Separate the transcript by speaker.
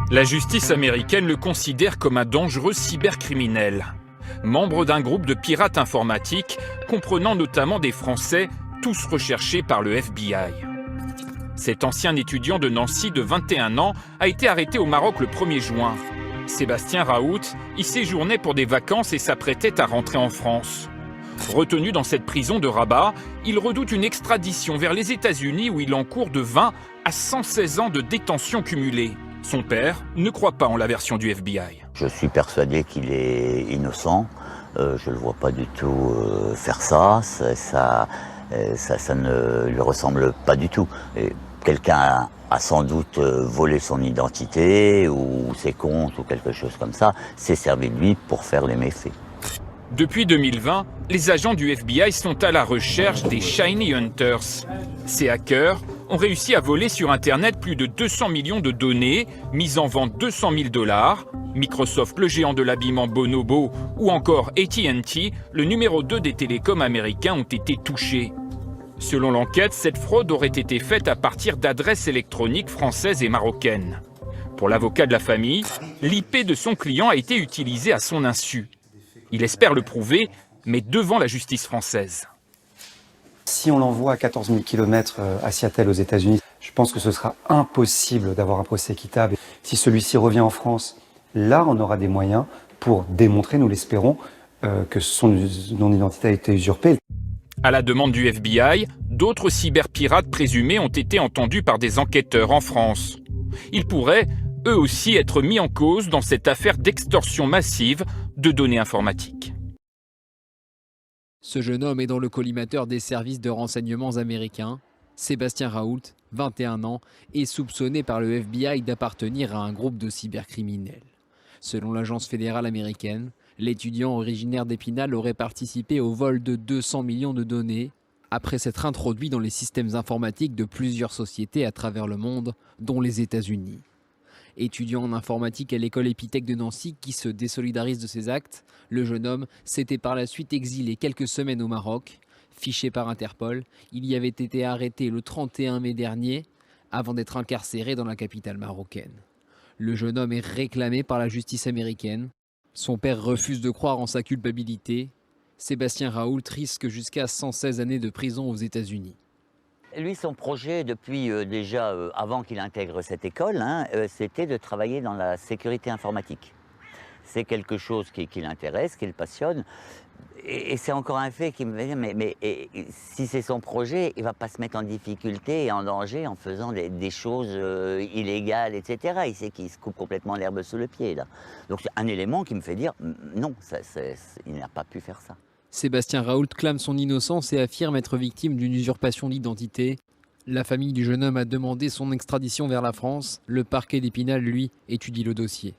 Speaker 1: La justice américaine le considère comme un dangereux cybercriminel. Membre d'un groupe de pirates informatiques, comprenant notamment des Français, tous recherchés par le FBI. Cet ancien étudiant de Nancy de 21 ans a été arrêté au Maroc le 1er juin. Sébastien Raoult y séjournait pour des vacances et s'apprêtait à rentrer en France. Retenu dans cette prison de Rabat, il redoute une extradition vers les États-Unis où il encourt de 20 à 116 ans de détention cumulée. Son père ne croit pas en la version du FBI.
Speaker 2: Je suis persuadé qu'il est innocent. Je ne le vois pas du tout faire ça. Ça ne lui ressemble pas du tout. Quelqu'un a sans doute volé son identité ou ses comptes ou quelque chose comme ça. S'est servi de lui pour faire les méfaits.
Speaker 1: Depuis 2020, les agents du FBI sont à la recherche des Shiny Hunters. Ces hackers ont réussi à voler sur Internet plus de 200 millions de données, mises en vente 200 000 $. Microsoft, le géant de l'habillement Bonobo, ou encore AT&T, le numéro 2 des télécoms américains, ont été touchés. Selon l'enquête, cette fraude aurait été faite à partir d'adresses électroniques françaises et marocaines. Pour l'avocat de la famille, l'IP de son client a été utilisé à son insu. Il espère le prouver, mais devant la justice française.
Speaker 3: Si on l'envoie à 14 000 km à Seattle aux États-Unis, je pense que ce sera impossible d'avoir un procès équitable. Si celui-ci revient en France, là on aura des moyens pour démontrer, nous l'espérons, que son identité a été usurpée.
Speaker 1: À la demande du FBI, d'autres cyberpirates présumés ont été entendus par des enquêteurs en France. Ils pourraient, eux aussi, être mis en cause dans cette affaire d'extorsion massive de données informatiques.
Speaker 4: Ce jeune homme est dans le collimateur des services de renseignements américains. Sébastien Raoult, 21 ans, est soupçonné par le FBI d'appartenir à un groupe de cybercriminels. Selon l'agence fédérale américaine, l'étudiant originaire d'Épinal aurait participé au vol de 200 millions de données après s'être introduit dans les systèmes informatiques de plusieurs sociétés à travers le monde, dont les États-Unis. Étudiant en informatique à l'école Épithèque de Nancy qui se désolidarise de ses actes, le jeune homme s'était par la suite exilé quelques semaines au Maroc. Fiché par Interpol, il y avait été arrêté le 31 mai dernier avant d'être incarcéré dans la capitale marocaine. Le jeune homme est réclamé par la justice américaine. Son père refuse de croire en sa culpabilité. Sébastien Raoult risque jusqu'à 116 années de prison aux États-Unis.
Speaker 2: Lui, son projet, depuis déjà avant qu'il intègre cette école, c'était de travailler dans la sécurité informatique. C'est quelque chose qui l'intéresse, qui le passionne. Et c'est encore un fait qui me dit, mais si c'est son projet, il ne va pas se mettre en difficulté et en danger en faisant des choses illégales, etc. Il sait qu'il se coupe complètement l'herbe sous le pied, là. Donc c'est un élément qui me fait dire, non, il n'a pas pu faire ça.
Speaker 4: Sébastien Raoult clame son innocence et affirme être victime d'une usurpation d'identité. La famille du jeune homme a demandé son extradition vers la France. Le parquet d'Épinal, lui, étudie le dossier.